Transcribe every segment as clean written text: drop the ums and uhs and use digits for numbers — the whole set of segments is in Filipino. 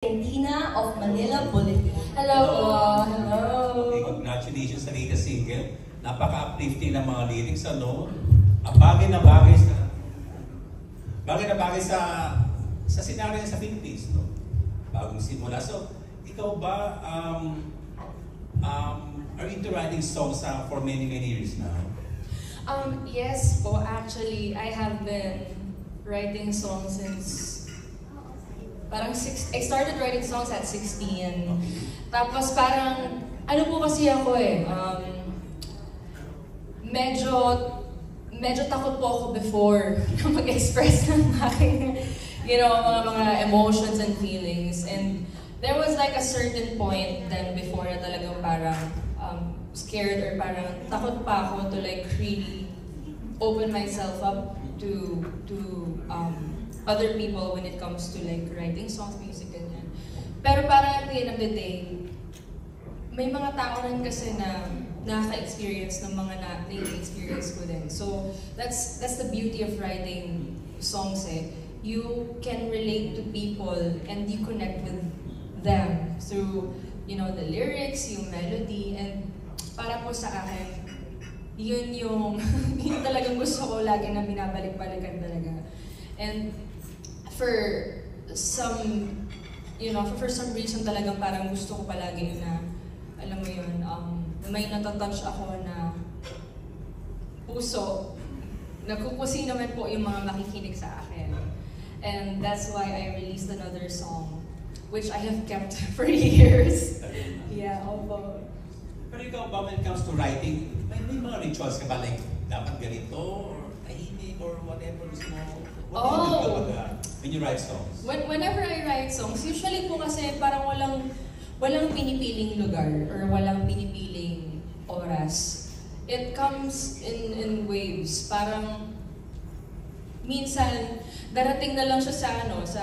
Argentina of Manila Bulletin. Hello po. Hello. Okay, congratulations sa latest single. Napaka-uplifting ng mga lyrics, ano? Bagay na bagay sa senaryo sa Philippines, no? Bagong simula. So, ikaw ba, are you into writing songs for many years now? Yes po, actually, I have been writing songs since I started writing songs at 16. Tapos parang, ano po kasi ako medyo takot po ako before na mag-express ng aking, mga emotions and feelings. And there was like a certain point then before na talagang parang scared or parang takot pa ako to like really open myself up to other people when it comes to like writing songs, music, ganyan. Pero parang at the end of the day, may mga tao rin kasi na nakaka-experience ng mga na-experience ko din. So that's the beauty of writing songs You can relate to people and you connect with them through, the lyrics, yung melody, and para po sa akin, yun yung talagang gusto ko lagi na binabalik-balikan talaga. And for some reason talagang parang gusto ko palagi na, alam mo yun, may natatouch ako na puso, nagkukusi naman po yung mga makikinig sa akin. And that's why I released another song, which I have kept for years. Yeah, opo. Pero ikaw ba, when it comes to writing, may mga rituals ka ba? Like, dapat ganito, or tahimik, or whatever gusto mo? What do you do when you write songs? Whenever I write songs, usually po kasi parang walang pinipiling lugar or walang pinipiling oras. It comes in waves. Parang minsan darating na lang siya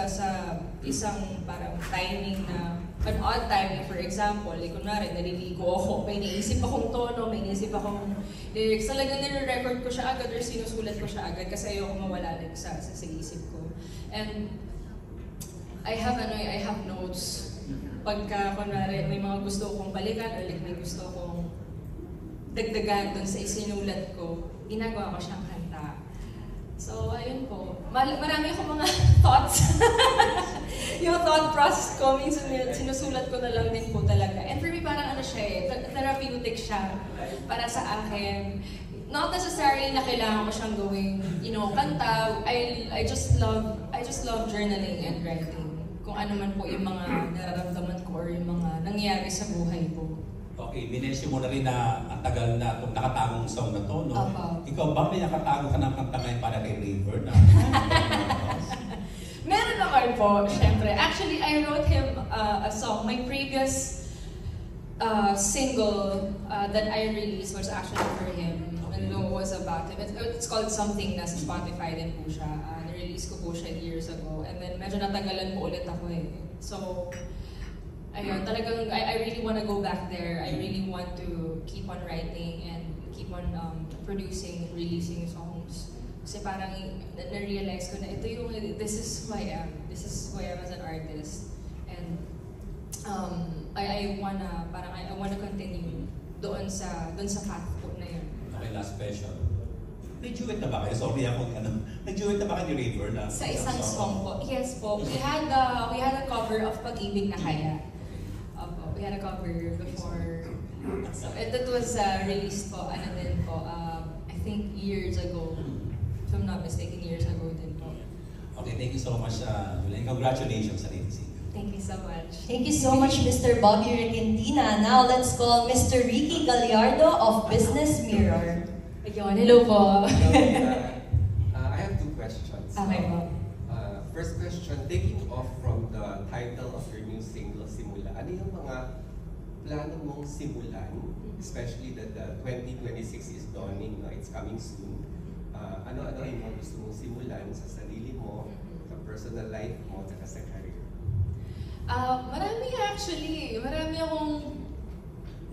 sa isang parang timing na an odd timing. For example, kunwari naliligo ako, may naisip akong tono, may naisip akong lyrics. Talagang nire-record ko siya agad or sinusulat ko siya agad kasi ayoko mawala sa isip ko. And I have notes. Pagka kunwari may mga gusto kong balikan or like may gusto kong dagdagan dun sa isinulat ko, ginagawa ko siyang kanta. So, ayun po. Marami akong mga thoughts. Yung thought process ko, minsan sinusulat ko na lang din po talaga. And for me, parang therapeutic siya para sa akin. Not necessarily na kailangan ko siyang gawing, kanta. I just love journaling and writing. Kung ano man po yung mga nararamdaman ko or yung mga nangyayari sa buhay ko. Okay, minensyon mo na rin na ang tagal na itong nakatagong song na to, no? Ikaw ba may nakatago ka ng kanta ngayon para kay River na? Meron naman po, syempre. Actually, I wrote him a song. My previous single that I released was actually for him. And it was about him. It's called Something na sa Spotify din po siya. Na-release ko po siya years ago. And then medyo natagalan po ulit ako So, ayun, talagang I really want to go back there. I really want to keep on writing and keep on producing, releasing songs. Kasi parang na-realize ko na this is who I am. This is who I am as an artist. And I wanna continue doon sa path ko na yun. Okay, last question. May duet na ba kayo? Sorry ako, nag-duet na ba kayo ni River na? Sa isang song po. Yes po. We had a cover of Pag-ibig na Kaya. We had a cover before. So it was released po, I think years ago. If I'm not mistaken, years ago din po. Okay, thank you so much, Julian. Congratulations sa latest single. Thank you so much. Thank you so much, Mr. Bobby Requentina. Now let's call Mr. Ricky Gallardo of Business Mirror. Ayun, hello po. I have two questions. Okay po. First question, taking off from the title of your new single, Simula, ano yung mga plano mong simulan, especially that the 2026 is dawning, no? It's coming soon. Ano yung mga gusto mong simulan sa sarili mo, sa personal life mo, at sa career? Marami akong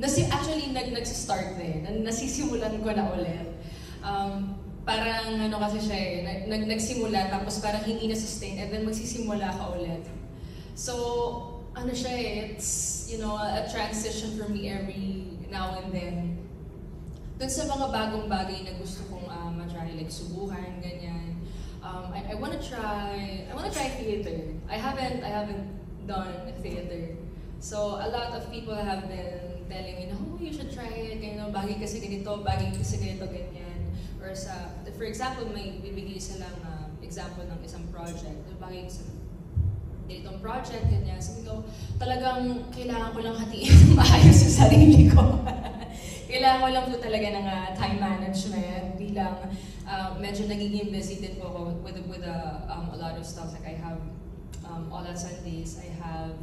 nagsistart nasisimulan ko na ulit. parang ano kasi siya nagsimula tapos parang hindi na sustain and then magsisimula ka ulit. So, ano siya eh, it's, you know, a transition for me every now and then. Dun sa mga bagong bagay na gusto kong matry, like subukan, ganyan. I wanna try theater. I haven't done theater. So a lot of people have been telling me, no, you should try it, you know, bagay kasi ganito, ganyan. Or for example, may bibigay silang example ng isang project. Bagay sa ganitong project, ganyan. Sabi ko, talagang kailangan ko lang hatiin maayos yung sarili ko. Kailangan ko lang po talaga ng time management bilang medyo nagiging busy din po ako with a lot of stuff. Like I have All At Sundays, I have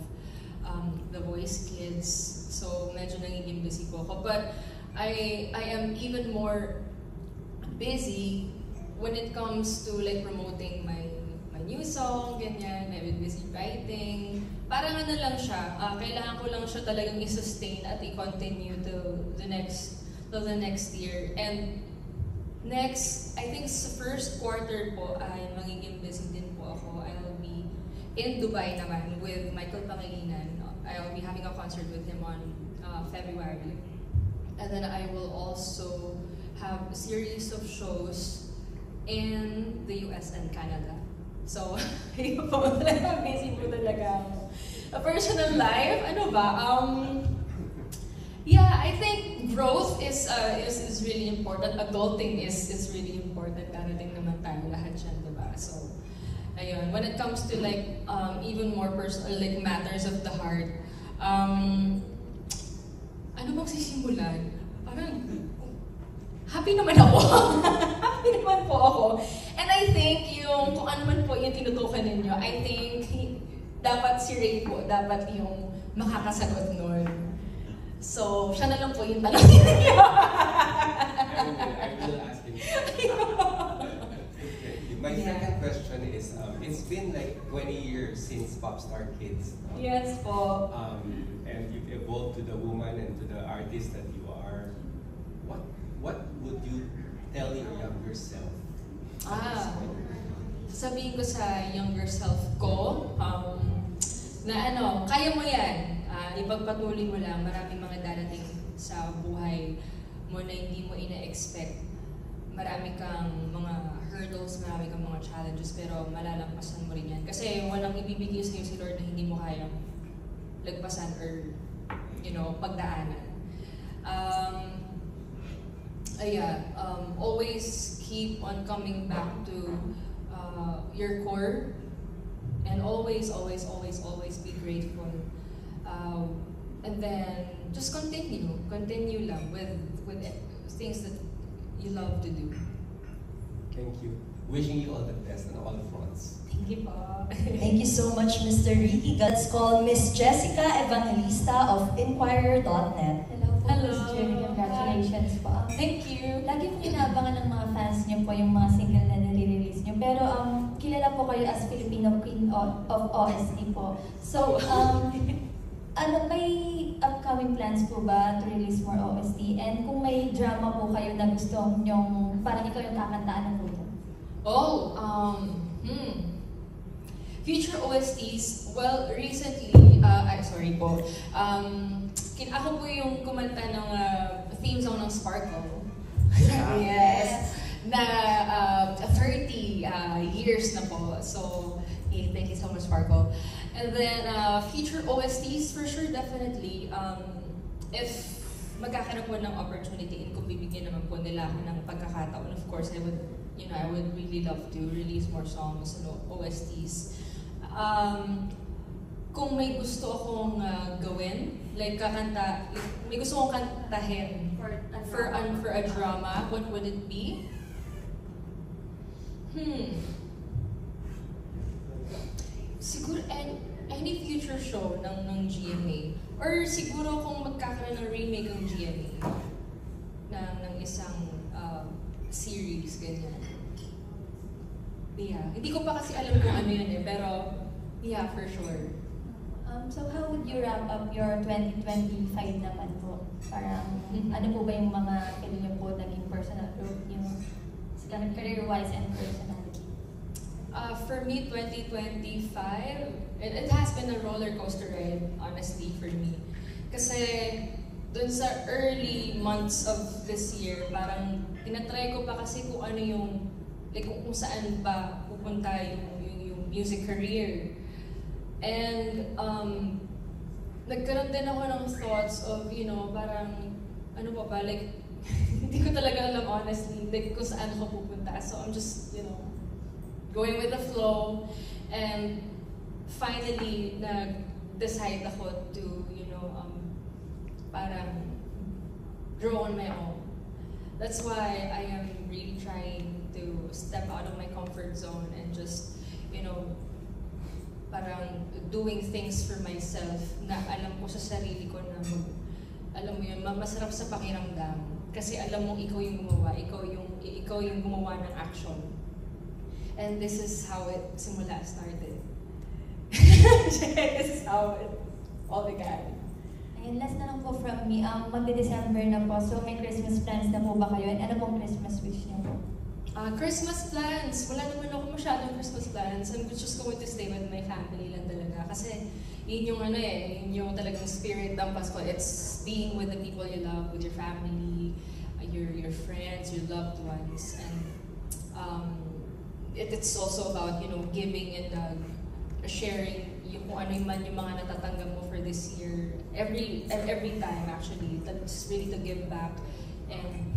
The Voice Kids, so medyo nagiging busy po ako. But I am even more busy when it comes to like promoting my new song, ganyan. I've been busy writing. Parang ano lang siya, kailangan ko lang siya talagang i-sustain at i-continue to the next year. And next, I think sa first quarter po ay magiging busy din po ako. I'll be in Dubai naman with Michael Pangilinan. I'll be having a concert with him on February. And then I will also have a series of shows in the US and Canada. So, yun po, talagang busy po talaga ako. A personal life, ano ba? Yeah, I think growth is really important. Adulting is really important. Darating naman tayo lahat yan, diba? So, ayun. When it comes to like even more personal, like matters of the heart, ano bang sisimulan? Parang, happy naman ako. Happy naman po ako. And I think yung kung ano man po yung tinutukan ninyo, I think dapat si Ray po, dapat yung makakasagot nun. So, siya na lang po yung tanongin ninyo. I will ask him. My second question is, it's been like 20 years since Popstar Kids. Yes po. And you've evolved to the woman and to the artist that you are. What would you tell your younger self? Sabihin ko sa younger self ko, na ano, kaya mo yan. Ipagpatuloy mo lang, maraming mga darating sa buhay mo na hindi mo ina-expect. Marami kang mga hurdles, marami kang mga challenges, pero malalampasan mo rin yan. Kasi walang ibibigay sa'yo si Lord na hindi mo kayang lagpasan or, you know, pagdaanan. Always keep on coming back to your core, and always be grateful. And then just continue lang with things that you love to do. Thank you. Wishing you all the best on all fronts. Thank you po. Thank you so much, Mr. Ricky. Let's call Miss Jessica Evangelista of Inquirer.net. Hello po, Hello. Miss Jerry. Congratulations po. Thank you. Lagi po inaabangan ng mga fans niyo po yung mga single na nire-release niyo. Pero kilala po kayo as Filipino Queen of OST po. So, may upcoming plans po ba to release more OST? And kung may drama po kayo na gusto nyong, parang ikaw yung kakantaan ng po ito? Future OSTs, well, recently, sorry po, ako po yung kumanta ng theme song ng Sparkle. Yes. Na 30 years na po. So, thank you so much, Sparkle. And then, future OSTs, for sure, definitely. If magkakaroon po ng opportunity and kung bibigyan naman po nila ako ng pagkakataon, of course, I would really love to release more songs and OSTs. Kung may gusto akong gawin, like may gusto kong kantahin for a drama, what would it be? Siguro any future show ng GMA. Or siguro kung magkakaroon ng remake ng GMA ng isang series, ganyan. Yeah. Hindi ko pa kasi alam kung ano yun eh, pero yeah, for sure. So how would you wrap up your 2025 naman po? Parang, ano po ba yung mga pwede niyo po naging personal growth yung career-wise and personality? For me, 2025, it has been a roller coaster ride, honestly, for me. Kasi dun sa early months of this year, parang tinatry ko pa kasi kung ano yung, like kung saan ba pupunta yung music career. And nagkaroon din ako ng thoughts of, parang, ano pa ba, like, hindi ko talaga alam honestly, like kung saan ako pupunta. So I'm just, going with the flow. And finally, nag-decide ako to, parang grow on my own. That's why I am really trying to step out of my comfort zone and just, parang doing things for myself na alam ko sa sarili ko na alam mo yun, masarap sa pakiramdam. Kasi alam mo ikaw yung gumawa, ikaw yung gumawa ng action. And this is how it simula started. This is how it all began. Ayun, last na lang po from me. Magde-December na po, so may Christmas plans na po ba kayo? And ano pong Christmas wish niyo po? Christmas plans. Wala naman ako masyadong Christmas plans. I'm just going to stay with my family lang talaga. Kasi yun yung yun yung talagang spirit ng Pasko. It's being with the people you love, with your family, your friends, your loved ones. And it's also about, giving and sharing kung ano yung mga natatanggap mo for this year. Every time actually, that's really to give back and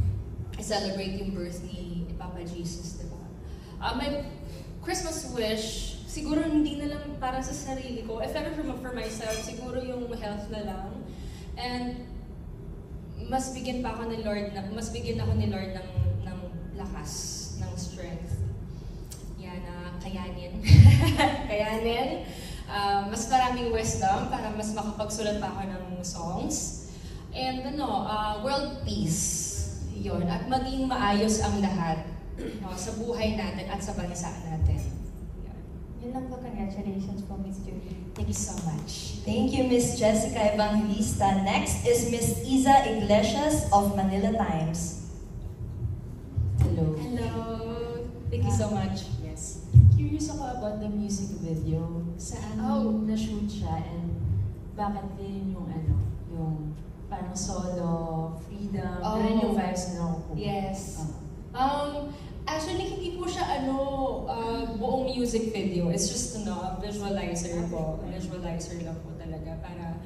celebrate yung birth ni Papa Jesus, diba? My Christmas wish, siguro hindi na lang para sa sarili ko. If ever for myself, siguro yung health na lang. And mas bigyan ako ni Lord ng lakas, ng strength. Yan, kayanin. Kayanin. Mas maraming wisdom para mas makapagsulat pa ako ng songs. And world peace. Yun. At maging maayos ang lahat sa buhay natin at sa bansa natin. Yun lang po, congratulations po, Miss Julie. Thank you so much. Thank you, Miss Jessica Evangelista. Next is Miss Iza Iglesias of Manila Times. Hello. Hello. Thank you so much. Yes. Curious ako about the music video. Saan na-shoot siya and bakit din yung parang solo, freedom, ganun yung vibes na nakukuha. Yes. Actually, hindi po siya buong music video. It's just a visualizer po. A visualizer lang po talaga para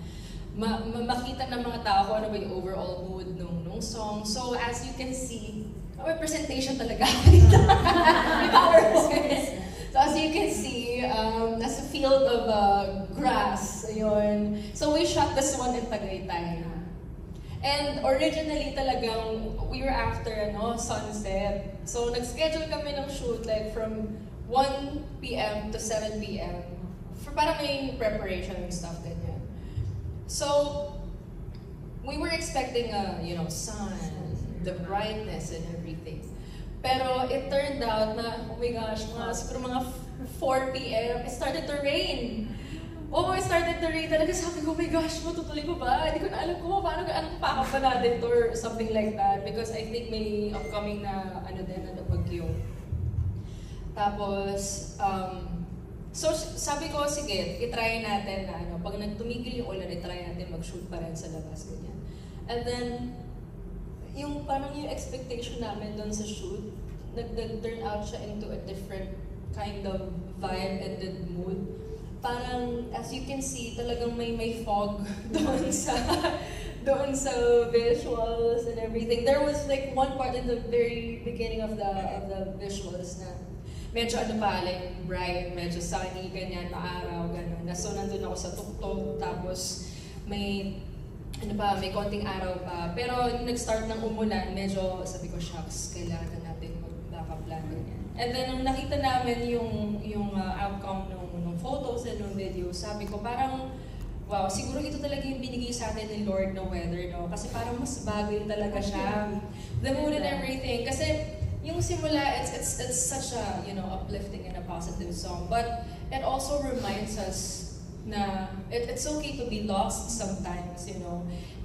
makita ng mga tao kung ano ba yung overall mood nung song. So as you can see, may presentation talaga dito. May PowerPoint. So as you can see, nasa field of grass. Ayun. So we shot this one in Tagaytay. And originally talagang we were after sunset. So nag-schedule kami ng shoot like from 1 p.m. to 7 p.m. for para may preparation and stuff ganyan. So we were expecting sun, the brightness and everything. Pero it turned out na, oh my gosh, siguro mga 4 p.m. it started to rain. Oh, it started to rain talaga. Sabi ko, oh my gosh, matutuloy ko ba? Hindi ko na alam kung paano pakap pa natin to or something like that. Because I think may upcoming na bagyo. Tapos, so sabi ko, sige, itry natin na pag nagtumigil yung ulan, itry natin mag-shoot pa rin sa labas. Ganyan. And then, yung expectation namin doon sa shoot, nag-turn out siya into a different kind of vibe and mood. Parang, as you can see, talagang may fog doon sa visuals and everything. There was like one part in the very beginning of the visuals na medyo like bright, medyo sunny, ganyan, maaraw, gano'n. So nandun ako sa tuktok, tapos may may konting araw pa. Pero nag-start ng umulan, medyo sabi ko, shucks, kailangan natin mag-backup plan, ganyan. And then nung nakita namin yung outcome ng photos and ng video, sabi ko parang, wow, siguro ito talaga yung binigay sa atin ni Lord na weather, no? Kasi parang mas bagay talaga siya. The mood and everything. Kasi yung simula, it's such a, uplifting and a positive song. But it also reminds us na it's okay to be lost sometimes,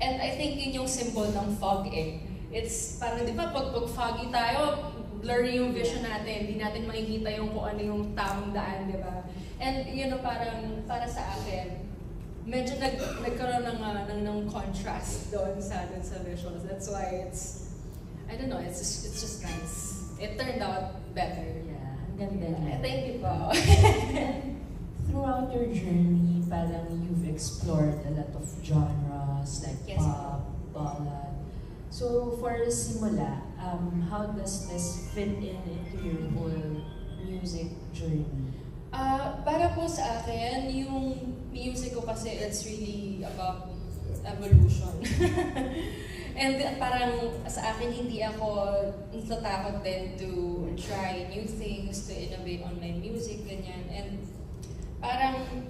And I think yun yung symbol ng fog eh. It's parang, di ba, pag foggy tayo, blurry yung vision natin, hindi natin makikita yung kung ano yung tamang daan, di ba? And parang para sa akin, medyo nagkaroon ng contrast doon sa visuals. That's why I don't know, it's just nice. It turned out better. Yeah, ang ganda niya. Thank you po. And throughout your journey, parang you've explored a lot of genres like Yes. pop, ballad. So for Simula, how does this fit into your whole music journey? Para po sa akin, yung music ko kasi it's really about evolution. And parang sa akin, hindi ako natatakot din to try new things, to innovate on my music, ganyan. And parang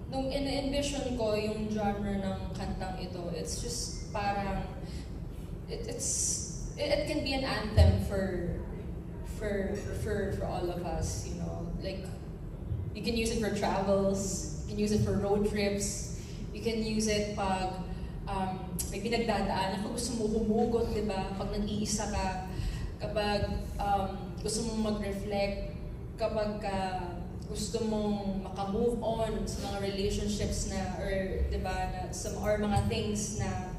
nung in-envision ko yung genre ng kantang ito, it's just parang it can be an anthem for all of us, you know. Like, you can use it for travels, you can use it for road trips, you can use it pag may pinagdadaanan, pag gusto mo humugot, di ba? Pag nag-iisa ka, kapag gusto mong mag-reflect, kapag gusto mong makamove on sa mga relationships na, or di ba, or mga things na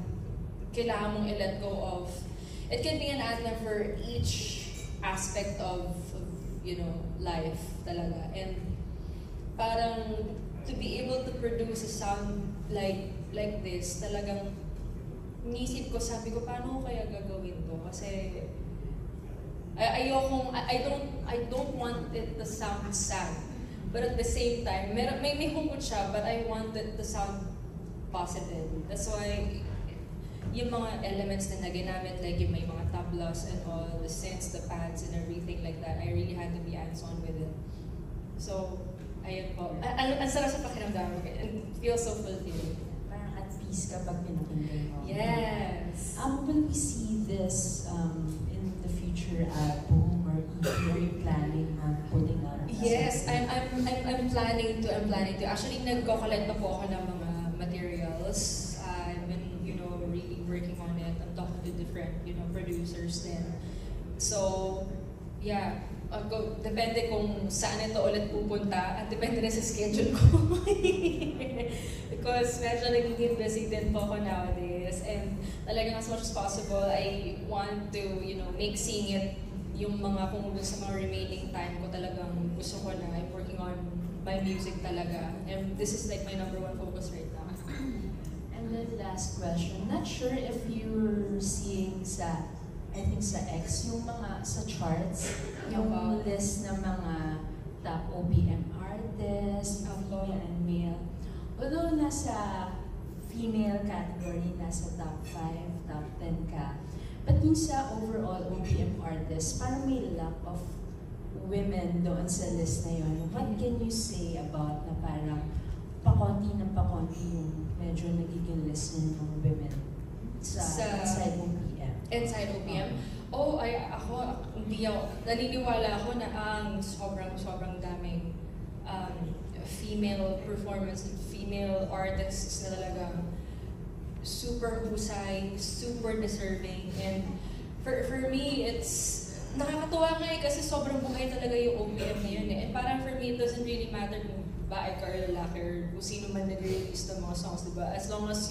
kailangan mong i-let go of. It can be an anthem for each aspect of life talaga. And parang to be able to produce a sound like this, talagang nisip ko, sabi ko, paano ko kaya gagawin to? Kasi I don't want it to sound sad. But at the same time, may hugot siya, but I want it to sound positive. That's why yung mga elements na ginamit, like yung may mga tablas and all, the synths, the pads, and everything like that, I really had to be hands-on with it. So, ayun po. Ang sarap sa pakiramdam. It feels so fulfilling. Parang at peace kapag pinakinggan mo. Yes! Will we see this in the future album or EP? Are you planning on putting out? Yes, I'm planning to. Actually, nagko-collect na po ako ng mga materials. I've been, really working on it. I'm talking to different, producers then. So, yeah. Depende kung saan ito ulit pupunta at depende na sa schedule ko. Because medyo nagiging busy din po ako nowadays. And talagang as much as possible, I want to, make seeing it yung mga kung sa mga remaining time ko talagang gusto ko na I'm working on my music talaga. And this is like my #1 focus right now. And then last question, not sure if you're seeing I think sa X, yung mga sa charts, yung list ng mga top OPM artists, female and male. Although nasa female category, nasa top 5, top 10 ka, but yung sa overall OPM artists, parang may lack of women doon sa list na yun. What can you say about na parang pakonti ng pakonti yung medyo nagiging list ng mga women sa inside OPM? Inside OPM? Naniniwala ako na ang sobrang daming female performance, female artists na talagang super husay, super deserving. And for me, it's nakakatuwa nga kasi sobrang buhay talaga yung OPM na yun eh. And parang for me, it doesn't really matter kung bae ka or lalaki or kung sino man nag-release ng mga songs, diba? As long as,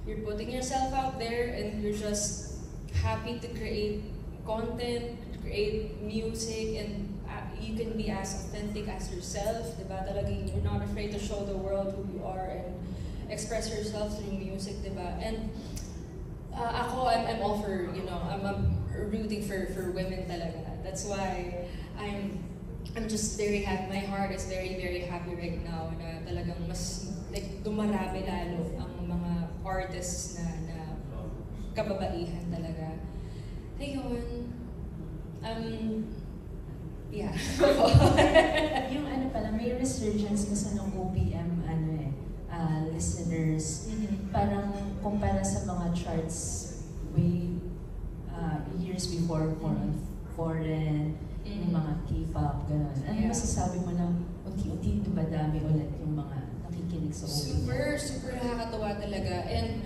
you're putting yourself out there and you're just happy to create content, create music, and you can be as authentic as yourself, diba? Talagang you're not afraid to show the world who you are and express yourself through music, diba? And I'm all for, I'm rooting for women talaga. That's why I'm just very happy. My heart is very, very happy right now na talagang mas dumarami lalo ang mga artists na kababaihan talaga. Ayun. Yeah. Yung pala, may resurgence kasi ng OPM listeners. Parang kumpara sa mga charts way years before, more on foreign, yung mga K-pop, gano'n. Ano masasabi mo na unti-unti dumadami ulit yung mga nakikinig sa OPM? Super nakakatawa talaga. And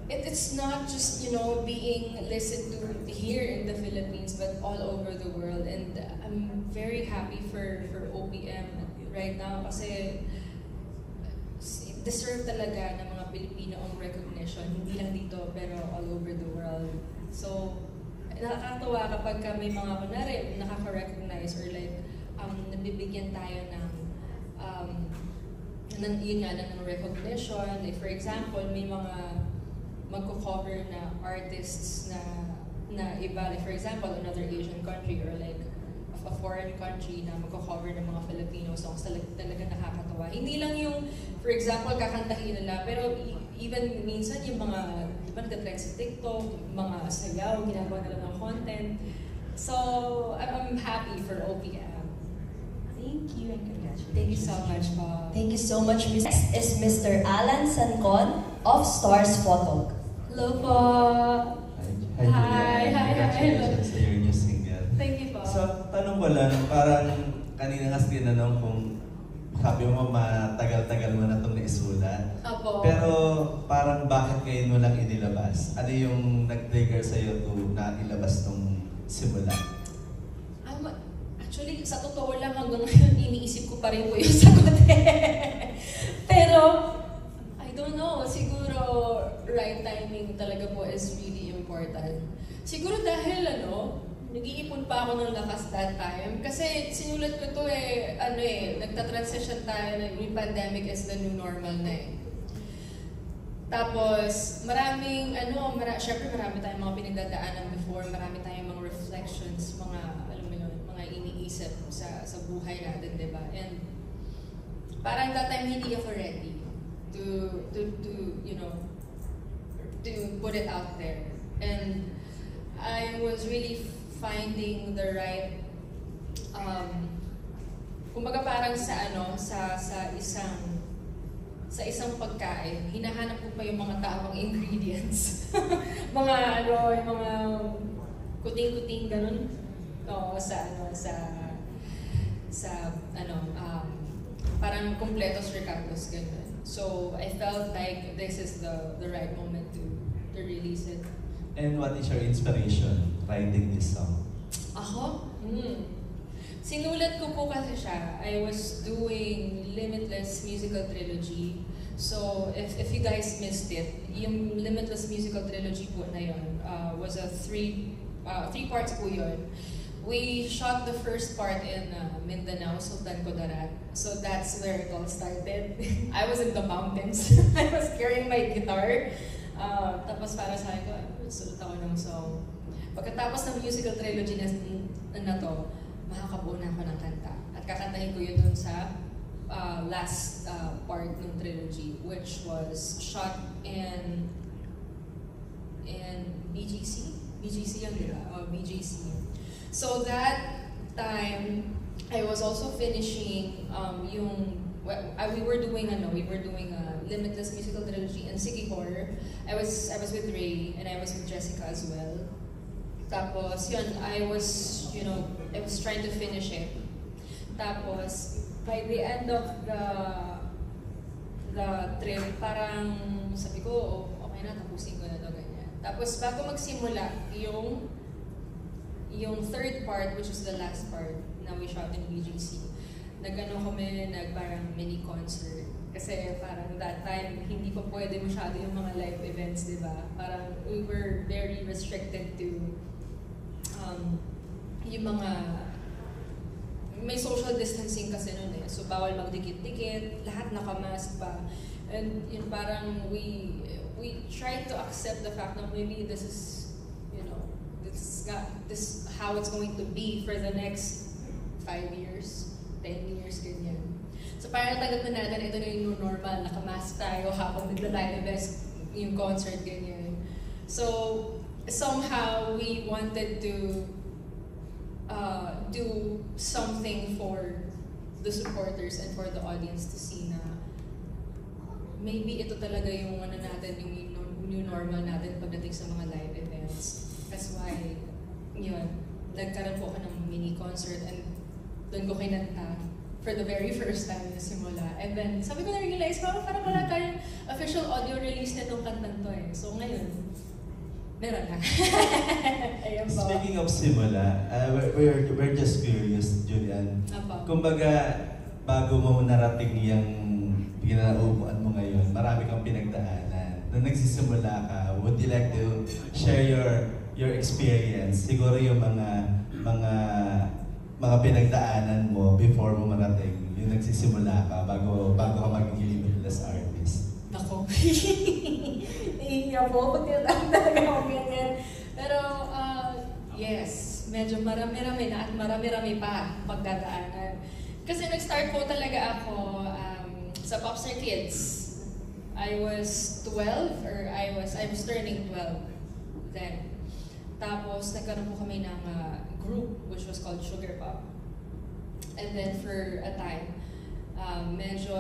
it's not just, being listened to here in the Philippines, but all over the world. And I'm very happy for OPM right now kasi deserve talaga ng mga Pilipino ang recognition, hindi lang dito, pero all over the world. So, nakakatuwa kapag may mga kunwari nakaka-recognize or like nabibigyan tayo ng yun nga ng recognition. Like for example, may mga magko-cover na artists na iba, like for example, another Asian country or like a foreign country na magko-cover ng mga Filipino songs, talaga nakakatawa. Hindi lang yung, for example, kakantahin nila, pero even minsan yung mga, di ba nagtatrend sa TikTok, yung mga sayaw, ginagawa nila ng content. So, I'm happy for OPM. Thank you and congratulations. Thank you so much, po. Thank you so much, Miss. Next is Mr. Alan Sancon of Stars Photog. Hello po. Hi, Hi, Julian. hi, Congratulations sa your new single. Thank you po. So, tanong ko lang, parang kanina kasi tinanong kung sabi mo matagal-tagal mo na itong naisulat. Opo. Pero parang bakit ngayon mo lang inilabas? Ano yung nag-trigger sa'yo to na ilabas itong simula? Actually, sa totoo lang hanggang ngayon, iniisip ko pa rin po yung sagot. Pero, I don't know, siguro right timing talaga po is really important. Siguro dahil nag-iipon pa ako ng lakas that time. Kasi sinulat ko to nagta-transition tayo na yung pandemic is the new normal na Tapos, syempre marami tayong mga pinagdadaanan before, marami tayong mga reflections, mga iniisip sa buhay natin, di ba? And parang that time hindi ako ready to put it out there. And I was really finding the right kumbaga parang sa isang pagkain, hinahanap ko pa yung mga tamang ingredients. mga yung mga kuting-kuting ganun. Parang completos recados ganun. So I felt like this is the right moment to release it. And what is your inspiration writing this song? Ako? Sinulat ko po kasi siya. I was doing Limitless Musical Trilogy. So, if you guys missed it, yung Limitless Musical Trilogy po na yun was a three parts po yun. We shot the first part in Mindanao, Sultan Kudarat. So that's where it all started. I was in the mountains. I was carrying my guitar. Tapos para sa akin ko, sulat ako ng song. Pagkatapos ng musical trilogy na to, makakabuo na ako ng kanta. At kakantahin ko yun dun sa last part ng trilogy, which was shot in BGC. BGC yun, di ba? BGC. So that time, I was also finishing we were doing a Limitless Musical Trilogy in Sikihor. I was with Ray and I was with Jessica as well. Tapos yun, I was trying to finish it. Tapos by the end of the trip, parang sabi ko, okay na, tapusin ko na to, ganyan. Tapos bago magsimula, yung third part, which is the last part na we shot in BGC, parang mini concert. Kasi parang that time, hindi pa pwede masyado yung mga live events, di ba? Parang we were very restricted to yung mga may social distancing kasi noon So bawal magdikit-dikit, lahat nakamask pa. And yun parang we tried to accept the fact that maybe this is this how it's going to be for the next 5 years, 10 years, ganyan. So parang tanggap na natin, ito na yung new normal, nakamask tayo habang nagla-live events, yung concert, ganyan. So somehow we wanted to do something for the supporters and for the audience to see na maybe ito talaga yung natin, yung new normal natin pagdating sa mga live events. That's why, nagkaroon po ako ng mini concert and doon ko kinanta for the very first time na simula. And then, sabi ko na-realize, parang wala tayong official audio release na itong kantang to eh. So ngayon, meron na. Ayan po. Speaking of simula, we're just curious, Julian. Apa. Kumbaga, bago mo narating yung ginaupuan mo ngayon, marami kang pinagdaanan. Nung nagsisimula ka, would you like to share your experience? Siguro yung mga pinagdaanan mo before mo marating, yung nagsisimula ka bago ka maging limitless artist. Nako. Iiyak po pag tinatawag talaga ako ganyan. Pero, yes, medyo marami-rami na at marami-rami pa pagdadaanan. Kasi nag-start po talaga ako sa Popstar Kids. I was 12 or I was turning 12 then. Tapos nagkaroon po kami ng group which was called Sugar Pop. And then for a time, medyo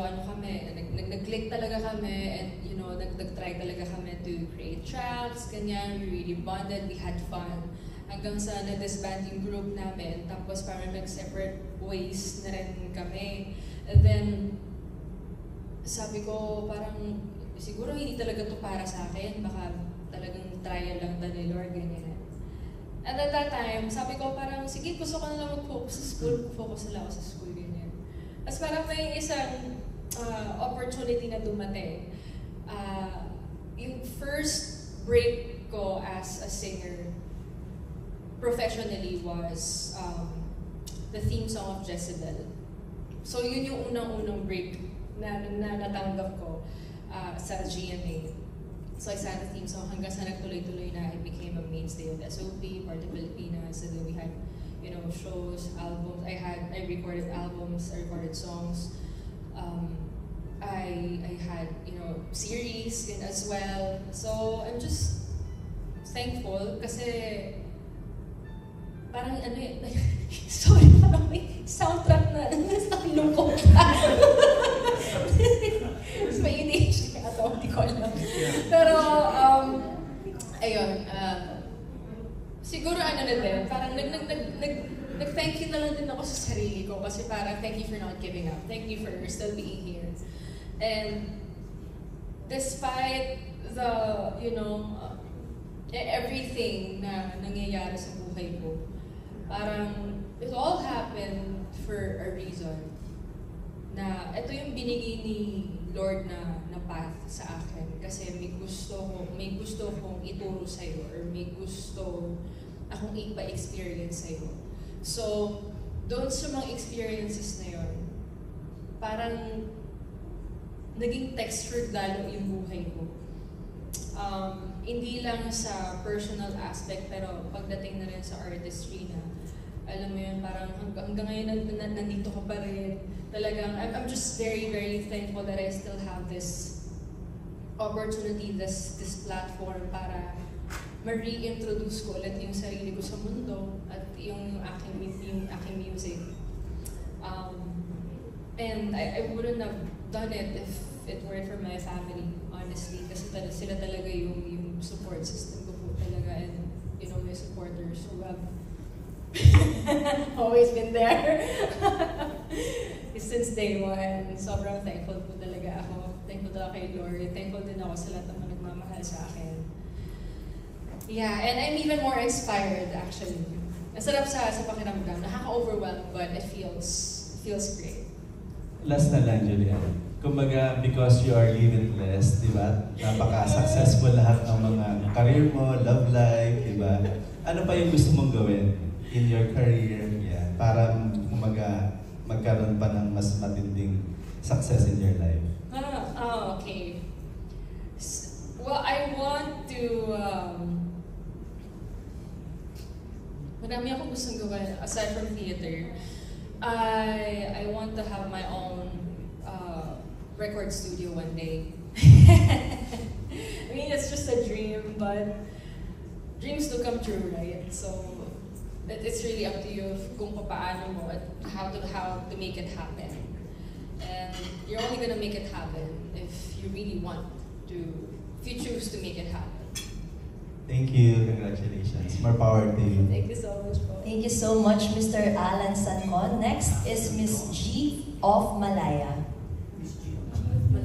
nag-click talaga kami and you know, nag-try talaga kami to create tracks, ganyan, we really bonded, we had fun. Hanggang sa na-disband yung group namin, tapos parang nag-separate ways na rin kami. And then, sabi ko parang, siguro hindi talaga to para sa akin, baka talagang trial lang ni Lord, ganyan. And at that time, sabi ko parang, sige, gusto ko na lang mag-focus sa school, focus na lang ako sa school, ganyan. Tapos parang may isang opportunity na dumating. Yung first break ko as a singer professionally was the theme song of Jezebel. So yun yung unang-unang break na natanggap ko sa GMA. So I sang the theme song hanggang sa nagtuloy-tuloy na it became a mainstay of SOP, Part of Pilipinas, and then we had, you know, shows, albums. I recorded albums, I recorded songs. I had, you know, series as well. So I'm just thankful kasi parang ano yun, sorry, parang may soundtrack na nakilungkot ka. Mas may ADHD ka ito, hindi ko alam. Pero, ayun, siguro ano na din, parang nag-thank you na lang din ako sa sarili ko kasi parang thank you for not giving up. Thank you for still being here. And despite the, you know, everything na nangyayari sa buhay ko, parang it all happened for a reason. Na ito yung binigay ni Lord na path sa akin kasi may gusto kong ituro sa iyo or may gusto akong ipa-experience sa iyo. So, doon sa mga experiences na yon, parang naging textured lalo yung buhay ko. Hindi lang sa personal aspect pero pagdating na rin sa artistry na alam mo yun, parang hanggang ngayon nandito ko pa rin. Talagang, I'm just very, very thankful that I still have this opportunity, this platform para ma-reintroduce ko ulit yung sarili ko sa mundo at yung aking music. And I wouldn't have done it if it weren't for my family, honestly. Kasi sila talaga yung support system ko po talaga and, you know, my supporters who have always been there. Since day one, sobrang thankful po talaga ako. Thankful talaga kay Lord. Thankful din ako sa lahat ng mga nagmamahal sa akin. Yeah, and I'm even more inspired actually. Nasarap sa pakiramdam. Nakaka-overwhelm, but it feels great. Last na lang, Julian. Kumbaga, because you are limitless, di ba? Napaka-successful lahat ng mga career mo, love life, di ba? Ano pa yung gusto mong gawin in your career, yeah, para magkaroon pa ng mas matinding success in your life? Okay. Well, I want to, marami akong gustong gawin aside from theater. I want to have my own record studio one day. I mean, it's just a dream, but dreams do come true, right? So it's really up to you kung paano mo at how to make it happen. And you're only gonna make it happen if you really want to, if you choose to make it happen. Thank you. Congratulations. More power to you. Thank you so much, po. Thank you so much, Mr. Alan Sancon. Next is Miss G of Malaya.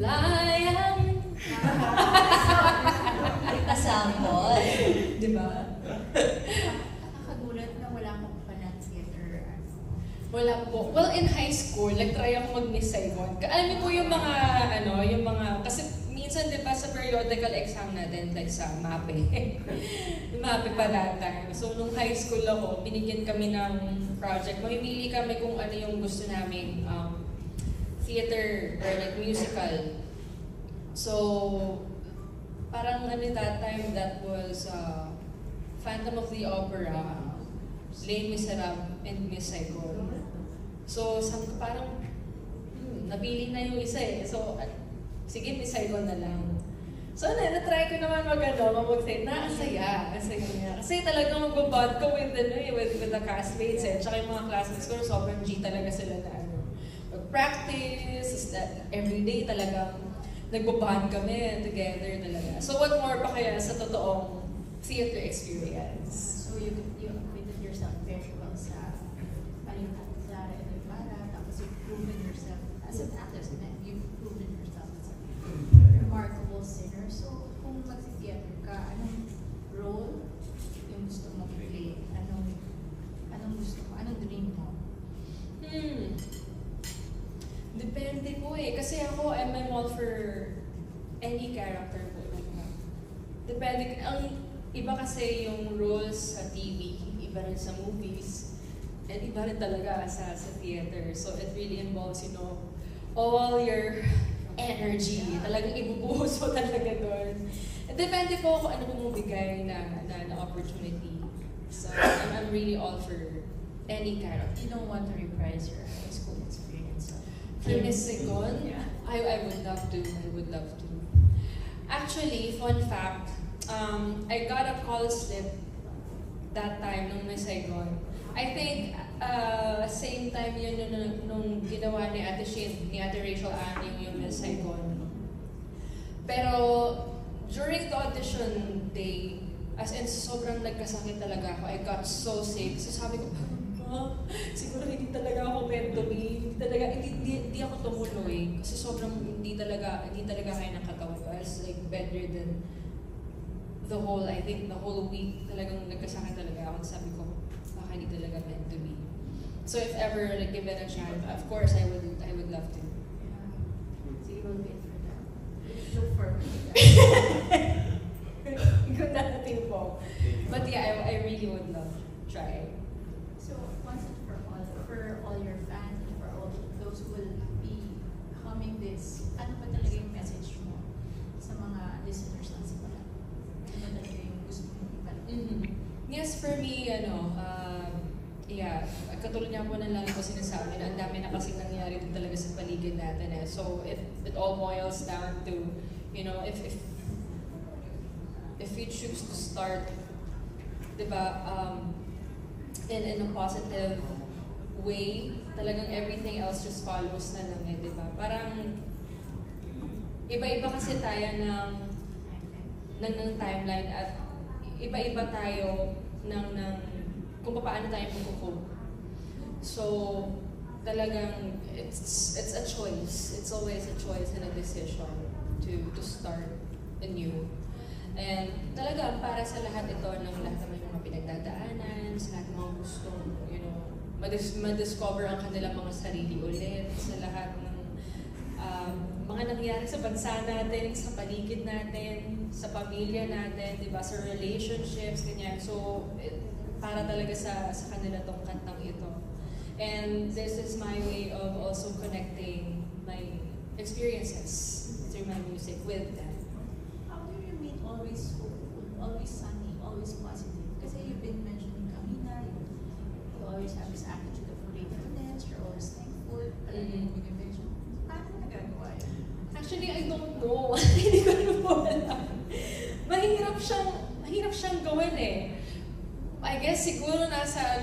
Malayang Kasample. Di ba? Nakakagulat na wala akong palang theater. Wala po. Well, in high school, nag-try ako mag-Miss Saigon. Alam niyo po yung mga, kasi minsan, di ba, sa periodical exam natin, like sa MAPE. MAPE pa that time. So, nung high school ako, binigyan kami ng project. Mamimili kami kung ano yung gusto namin theater or like musical. So, parang that time, that was Phantom of the Opera, Les Miserables, and Miss Saigon. So, parang napili na yung isa eh. So, sige, Miss Saigon na lang. So, na-try ko naman mag-say, asaya niya. Kasi talagang mag-bond ko with the castmates eh. Tsaka yung mga classmates ko, sobrang G talaga sila na mag-practice, everyday talagang nag-bond kami together talaga. So, what more pa kaya sa totoong theater experience? So you acquitted yourself very well sa Clara and Ibarra, tapos you've proven yourself as an actress, and you've proven yourself as a remarkable singer. So kung mag-theater ka, anong role yung gusto mo play? Anong gusto mo? Anong dream mo? Depende po eh. Kasi ako, I'm all for any character po. Depende. Ang iba kasi yung roles sa TV, iba rin sa movies, and iba rin talaga sa theater. So it really involves, all your energy. Talagang ibubuhos mo talaga doon. Depende po kung ano bumibigay na opportunity. So I'm really all for any character. You don't want to reprise your high school experience? For Miss Saigon, Yeah. I would love to. I would love to. Actually, fun fact, I got a call slip that time nung Miss Saigon. I think same time yun nung ginawa ni Ate Shin, ni Ate Rachel Anning yung Miss Saigon. Pero during the audition day, as in sobrang nagkasakit talaga ako. I got so sick. So sabi ko, siguro hindi talaga ako meant to be. Hindi ako tumuloy. Kasi sobrang hindi talaga kaya ng katawan ko. I was like bedridden the whole week. Talagang nagkasakit talaga ako. Sabi ko, baka hindi talaga meant to be. So if ever give it a chance, of course I would love to. Yeah. So you will wait for that. Look for me. Good natin po. But yeah, I really would love to try. So once and for all your fans and for all those who will be humming this, ano ba talaga yung message mo sa mga listeners ng Simula? Ano ba talaga yung gusto mong ipalaman? Yes, for me, katulad nga po na lang ko sinasabi na ang dami na kasi nangyari din talaga sa paligid natin eh. So it all boils down to, if you choose to start, diba, in a positive way, talagang everything else just follows na lang eh, diba? Parang iba-iba kasi tayo ng timeline at iba-iba tayo ng kung paano tayo mag-cope. So, talagang it's a choice. It's always a choice and a decision to start anew. And talaga, para sa lahat ito, ng lahat ng mga pinagdadaanan, sa lahat ng mga gustong, ma-discover ang kanilang mga sarili ulit, sa lahat ng mga nangyari sa bansa natin, sa paligid natin, sa pamilya natin, diba, sa relationships, ganyan. So, para talaga sa kanila tong kantang ito. And this is my way of also connecting my experiences through my music with them. How do you remain always hopeful, always sunny, always positive? Kasi you've been mentioning kanina, you always have this attitude of gratefulness, you're always thankful, Mm-hmm. you mention. Paano mo nagagawa yun? Actually, I don't know. Hindi ko na po alam. Mahirap siyang gawin eh. I guess siguro nasa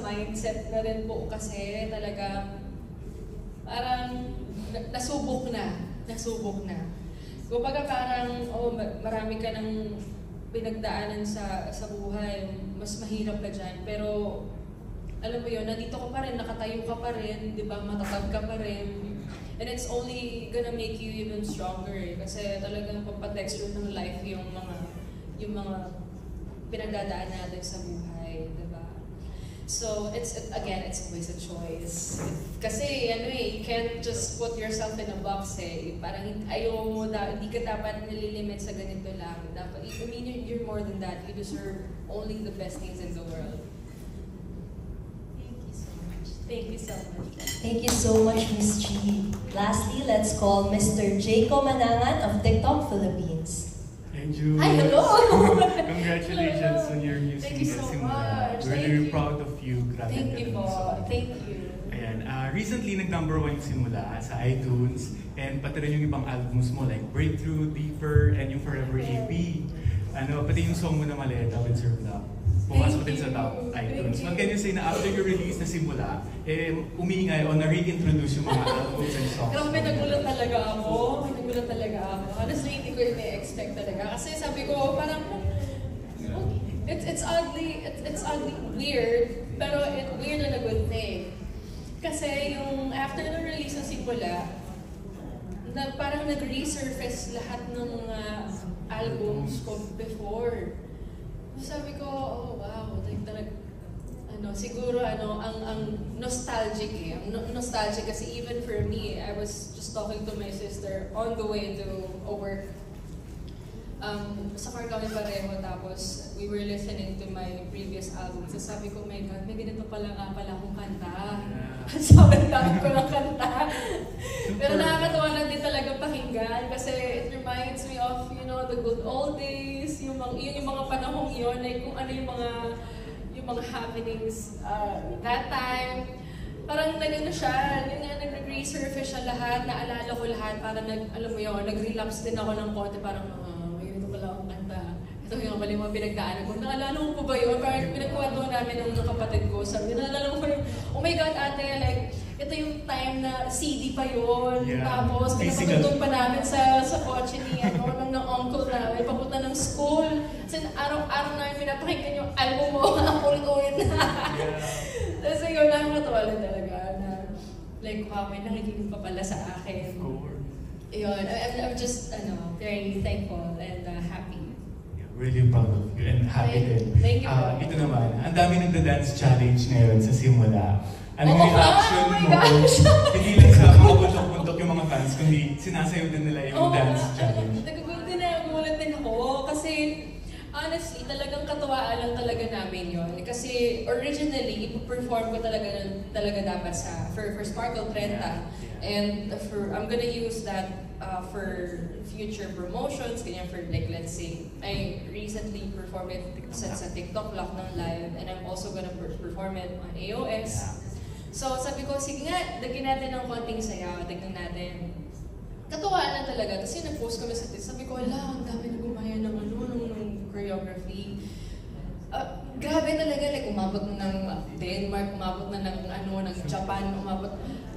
mindset na rin po kasi talaga parang nasubok na. Kumbaga parang marami ka ng pinagdaanan sa buhay, mas mahirap ka dyan. Pero alam mo yun, nandito ka pa rin, nakatayo ka pa rin, di ba, matatag ka pa rin. And it's only gonna make you even stronger eh. Kasi talagang pampatexture ng life yung mga pinagdadaan natin sa buhay, diba? So, it's always a choice. Kasi, you can't just put yourself in a box eh. Parang hindi ka dapat nililimit sa ganito lang. Dapat, you're more than that. You deserve only the best things in the world. Thank you so much. Thank you so much, Miss G. Lastly, let's call Mr. Jaco Manangan of TikTok Philippines. Hey, Jules. Hi, hello. Congratulations on your new Thank you single, so Simula. much. We're Thank really you. proud of you. Grabe Thank ka you dun po. sa- Thank you. Ayan, recently nag-number 1 yung Simula sa iTunes and pati rin yung ibang albums mo like Breakthrough, Deeper, and yung Forever EP. Pati yung song mo na Maleta with Sir Black. Pumasok din sa top iTunes. What can you say na after you release na Simula, umiingay o na-reintroduce yung mga albums and songs? Grabe, nagulat talaga ako. Honestly, hindi ko yung expect talaga. Kasi sabi ko, parang, it's oddly weird, pero weird na good thing. Kasi yung after the release ng Simula, parang nag-resurface lahat ng mga albums ko before. Sabi ko, oh wow, like siguro ang nostalgic eh. Nostalgic kasi even for me, I was just talking to my sister on the way to work. Sa car kami pareho, tapos we were listening to my previous album. So sabi ko, my God, may ganito pala akong kanta. Sobrang dami ko ng kanta. Pero nakakatawa lang din talaga pakinggan kasi it reminds me of, the good old days, yung mga panahong yun, like kung ano yung mga happenings that time. Parang siya, nag-resurface siya lahat, naalala ko lahat, parang nag-relapse din ako ng konti, parang ito pala akong kanta. Ito yung mga pinagdaanan ko. Naalala mo po ba yun? Parang pinagkwento namin ng kapatid ko. Sabi, naalala mo pa yun, oh my God, ate, like, ito yung time na CD pa yun. Yeah. Tapos, pinapatugtog pa namin sa kotse ni ng uncle namin, papunta ng school. Kasi araw-araw namin pinapakinggan yung album mo, ang ulit-ulit na. Tapos yun, nakakatawa lang talaga na, like, wow, may nakikinig pa pala sa akin. Yun, I'm just, very thankful and happy. Really proud of you and happy din. Thank you. Ito naman, ang dami nagda-dance challenge ngayon sa Simula. Anong Oo, reaction oh my mo? gosh! Hindi lang sa mga puntok-puntok yung mga fans, kundi sinasayaw din nila yung dance challenge. Nagugulat din ako kasi honestly, talagang katuwaan lang talaga namin yun. Kasi originally, ipo-perform ko talaga dapat for Sparkle 30. And I'm gonna use that for future promotions, ganyan for like, let's say, I recently performed it sa TikTok Lockdown Live, and I'm also gonna perform it on AOS. So sabi ko, sige nga, dagyan natin ng konting sayaw, tignan natin. Katuwaan lang talaga. Tapos yung nag-post kami sa TikTok, sabi ko, ang dami na gumaya ng choreography. Grabe talaga, like umabot na ng Denmark, umabot na ng ng Japan, umabot.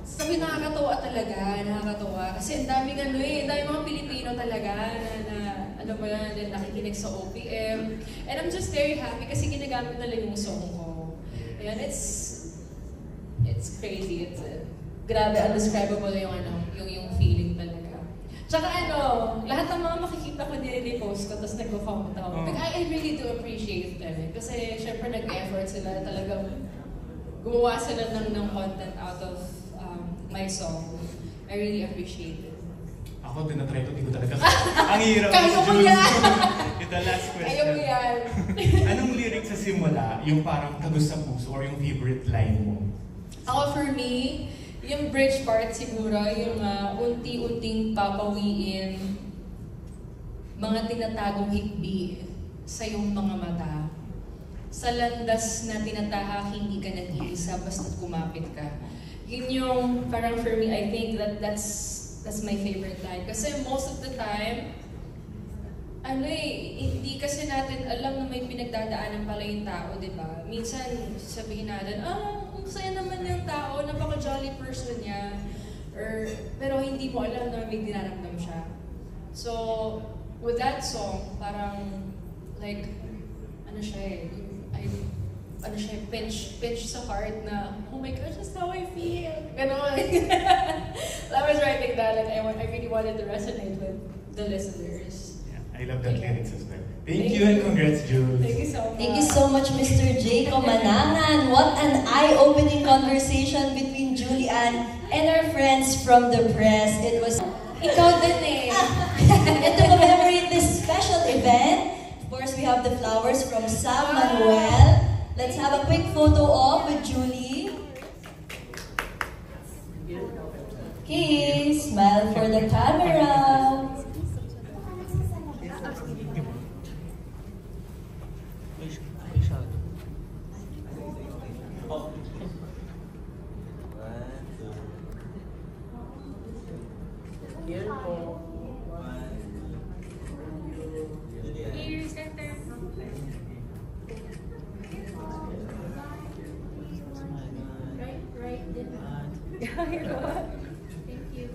Sabi, nakakatawa talaga, nakakatawa. Kasi ang daming dami mga Pilipino talaga na nakikinig sa OPM. And I'm just very happy kasi ginagamit nila yung song ko. Ayan, it's crazy. It's grabe, undescribable yung feeling talaga. Tsaka lahat ng mga makikita ko nire-repost ko, tapos nagko-comment ako. Like, I really do appreciate them. Kasi syempre nag-effort sila talagang gumawa sila ng content out of my song. I really appreciate it. Ako, tinatry ko, di ko talaga. Ang hirap. Kaya mo yan! Ito, last question. Kaya mo yan! Anong lyrics sa Simula, yung parang tagus sa puso or yung favorite line mo? Ako, for me, yung bridge part siguro, yung unti-unting papawiin, mga tinatagong hikbi sa iyong mga mata. Sa landas na tinatahak, hindi ka nag-iisa basta't kumapit ka. Yun yung, parang for me, I think that's my favorite line. Kasi most of the time, hindi kasi natin alam na may pinagdadaanan pala yung tao, di ba? Minsan, sabihin natin, ang saya naman yung tao, napaka-jolly person niya. Pero hindi mo alam na may dinaramdam siya. So, with that song, parang, like, ano siya, pinch sa heart na, oh my gosh, that's how I feel. Ganon. I was writing that and I really wanted to resonate with the listeners. Yeah, I love that lyrics as well. Thank you and congrats, Jules. Thank you so much. Thank you so much, Mr. Jacob Manangan. What an eye-opening conversation between Julian and our friends from the press. It was... Ikaw din eh. And to commemorate this special event, of course, we have the flowers from Sam Manuel. Let's have a quick photo op with Julie. Okay, smile for the camera. Right, thank you.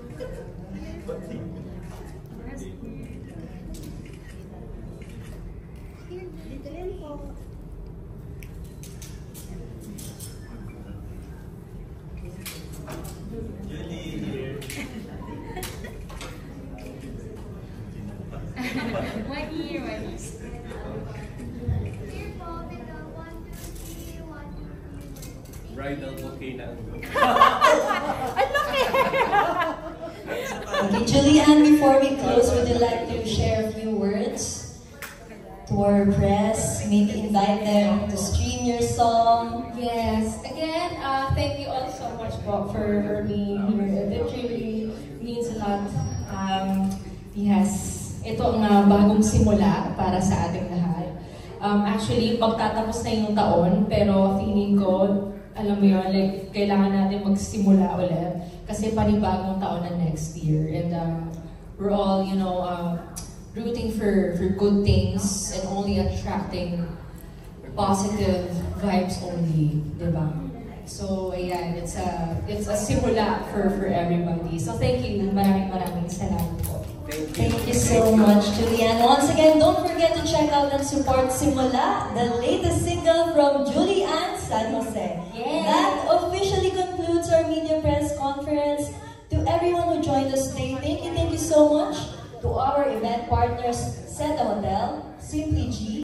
Here, dito rin po. Julie here. One year. Here po, bigla. 1, 2, 3, 1, 2, 3. Bridal bouquet na. Okay, Julian, before we close, would you like to share a few words to our press? Maybe invite them to stream your song. Yes. Again, thank you all so much for being here. It really means a lot. Yes. Ito ang bagong simula para sa ating lahat. Actually, magtatapos na yung taon, pero feeling ko, alam mo yun, like, kailangan natin magsimula ulit. Kasi panibagong taon na next year. And we're all, you know, rooting for good things and only attracting positive vibes only, diba? So, ayan, it's a simula for everybody. So, thank you. Maraming salamat po. Thank you so much, Julian. Once again, don't forget to check out and support Simula, the latest single from Julian San Jose. Yes. That officially concludes our media press conference. To everyone who joined us today, thank you so much. To our event partners, Seta Hotel, Simply G,